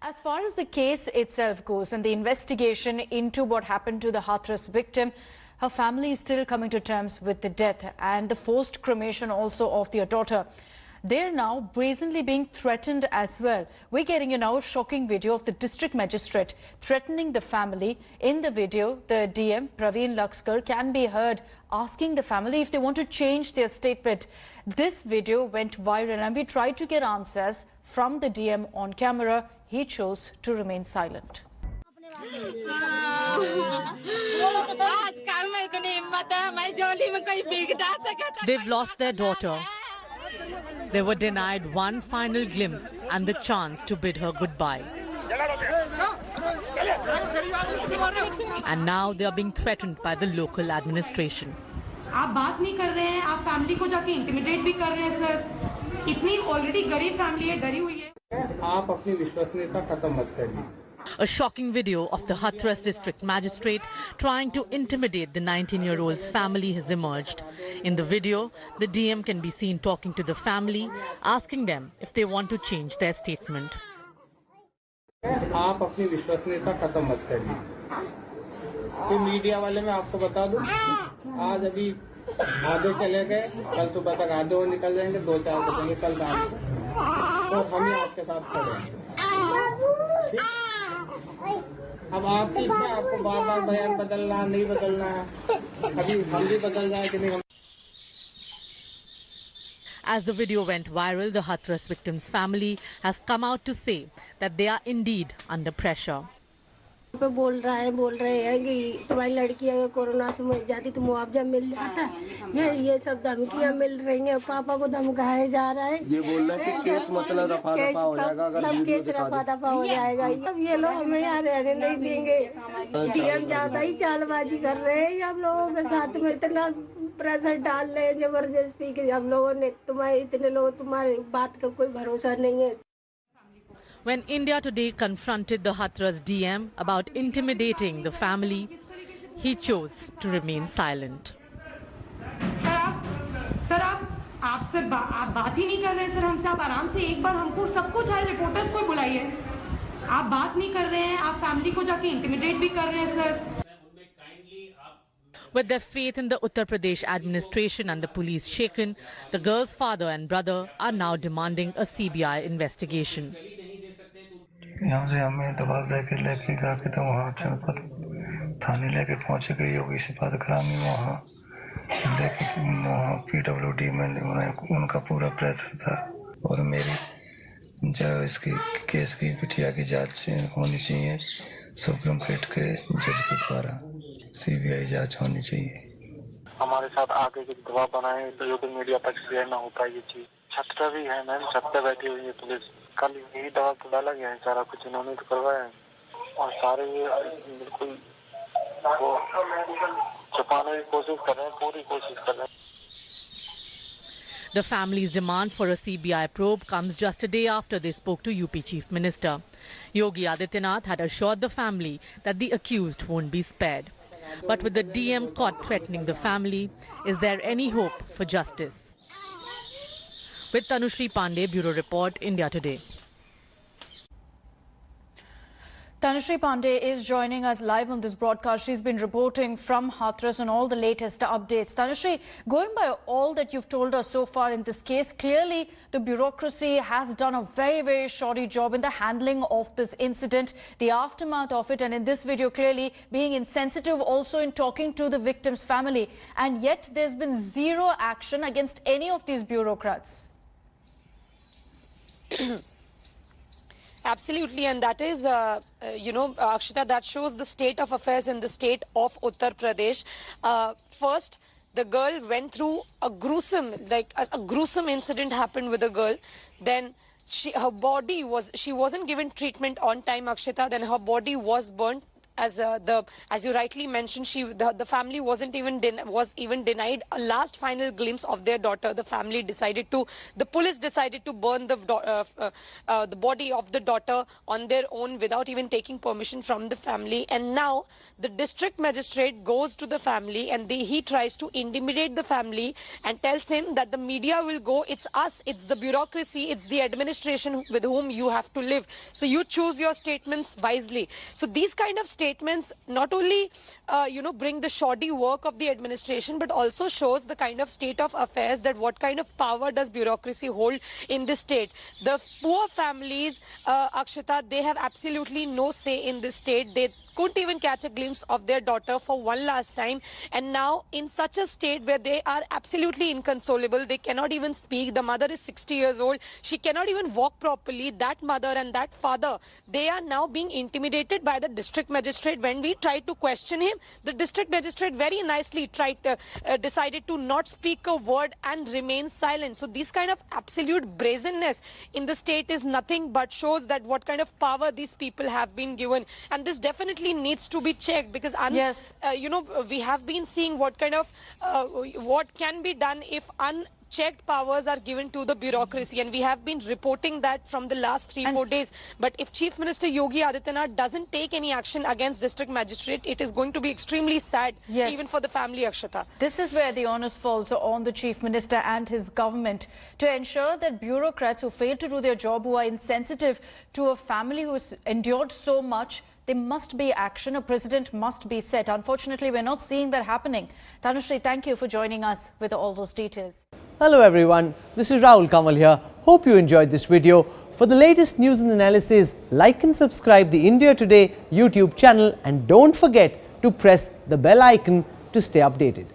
As far as the case itself goes and the investigation into what happened to the Hathras victim, her family is still coming to terms with the death and the forced cremation also of their daughter. They're now brazenly being threatened as well. We're getting a now shocking video of the district magistrate threatening the family. In the video, the DM, Praveen Laxkar, can be heard asking the family if they want to change their statement. This video went viral and we tried to get answers from the DM on camera. He chose to remain silent. They've lost their daughter. They were denied one final glimpse and the chance to bid her goodbye. And now they are being threatened by the local administration. आप बात नहीं कर रहे हैं, आप family को जाके intimidate भी कर रहे हैं सर। इतनी ऑलरेडी गरीब फैमिली है, डरी हुई है। आप अपनी विश्वसनीयता खत्म मत करिए। A shocking video of the Hathras district magistrate trying to intimidate the 19-year-old's family has emerged. In the video, the DM can be seen talking to the family, asking them if they want to change their statement. आप अपनी विश्वसनीयता खत्म मत करिए। तो media वाले मैं आपको बता दूं, आज अभी आधे चले गए, कल सुबह तक आधे और निकल जाएंगे, 2-4 बजेंगे कल रात को, और हम ही आपके साथ खड़े हैं। अब आपकी इच्छा, आपको बार-बार बयान बदलना नहीं बदलना है, अभी हम भी बदल जाए कि नहीं। As the video went viral, the Hathras victim's family has come out to say that they are indeed under pressure. पे बोल रहे हैं कि तुम्हारी लड़की अगर कोरोना से मर जाती तो मुआवजा मिल जाता। ये सब धमकियां मिल रही हैं, पापा को धमकाया जा रहा है। ये बोल रहा है कि केस मतलब रफा-दफा हो जाएगा, अगर सब केस रफा-दफा हो जाएगा। अब ये लोग हमें यहाँ रहने नहीं देंगे। डीएम ज्यादा ही चालबाजी कर रहे हैं, हम लोगों के साथ में इतना प्रेशर डाल रहे हैं जबरदस्ती कि हम लोगों ने इतने लोग तुम्हारी बात का कोई भरोसा नहीं है। When India Today confronted the Hathras DM about intimidating the family, he chose to remain silent. Sir आप बात ही नहीं कर रहे हैं सर हमसे। आप आराम से एक बार हमको सबको चाहे रिपोर्टर्स को बुलाइए। आप बात नहीं कर रहे हैं, आप फैमिली को जाके इंटिमिडेट भी कर रहे हैं sir. With their faith in the Uttar Pradesh administration and the police shaken, the girl's father and brother are now demanding a CBI investigation. यहाँ से हमें दबाव देके लेके गए तो वहाँ पर थाने लेके पहुँचे गए, योगी से बात करानी वहाँ लेके वहाँ PWD में उनका पूरा प्रेशर था और मेरी जो इसकी केस की बिटिया की जांच होनी चाहिए, सुप्रीम कोर्ट के जज के द्वारा CBI जांच होनी चाहिए। हमारे साथ आगे की दबाव बनाए तो जो मीडिया पर शेयर ना हो पाए ये चीज। छत पे भी है मैम, छत पे बैठी हुई है पुलिस। कल यही दवा तो डाला गया है, सारा कुछ इन्होंने तो करवाया है और सारे बिल्कुल वो छुपाने की कोशिश कर रहे हैं, पूरी कोशिश कर रहे हैं। The family's demand for a CBI probe comes just a day after they spoke to UP Chief Minister. Yogi Adityanath had assured the family that the accused won't be spared. But with the DM caught threatening the family, is there any hope for justice? With Tanushree Pandey, Bureau Report, India Today. Tanushree Pandey is joining us live on this broadcast. She's been reporting from Hathras on all the latest updates. Tanushree, going by all that you've told us so far in this case, clearly the bureaucracy has done a very, very shoddy job in the handling of this incident, the aftermath of it, and in this video clearly being insensitive also in talking to the victim's family. And yet there's been zero action against any of these bureaucrats. Absolutely, and that is, Akshita, that shows the state of affairs in the state of Uttar Pradesh. First, the girl went through a gruesome incident happened with a girl. Then she wasn't given treatment on time, Akshita. Then her body was burnt. as you rightly mentioned, the family was even denied a last final glimpse of their daughter. The police decided to burn the body of the daughter on their own without even taking permission from the family. And now the district magistrate goes to the family and he tries to intimidate the family and tells him that the media will go, it's us, it's the bureaucracy, it's the administration with whom you have to live. So you choose your statements wisely. So these kind of statements not only, bring the shoddy work of the administration, but also shows the kind of state of affairs, that what kind of power does bureaucracy hold in this state. The poor families, Akshita, they have absolutely no say in this state. They couldn't even catch a glimpse of their daughter for one last time. And now in such a state where they are absolutely inconsolable, they cannot even speak. The mother is 60 years old. She cannot even walk properly. That mother and that father, they are now being intimidated by the district magistrate. When we tried to question him, the district magistrate very nicely decided to not speak a word and remain silent. So this kind of absolute brazenness in the state is nothing but shows that what kind of power these people have been given. And this definitely needs to be checked, because we have been seeing what kind of what can be done if unchecked powers are given to the bureaucracy, and we have been reporting that from the last 3-4 days. But if Chief Minister Yogi Adityanath doesn't take any action against district magistrate, it is going to be extremely sad, even for the family, Akshata. This is where the onus falls on the Chief Minister and his government to ensure that bureaucrats who fail to do their job, who are insensitive to a family who has endured so much, there must be action. A precedent must be set. Unfortunately, we're not seeing that happening. Tanushree, thank you for joining us with all those details. Hello everyone, this is Rahul Kamal here. Hope you enjoyed this video. For the latest news and analysis, like and subscribe the India Today YouTube channel, and don't forget to press the bell icon to stay updated.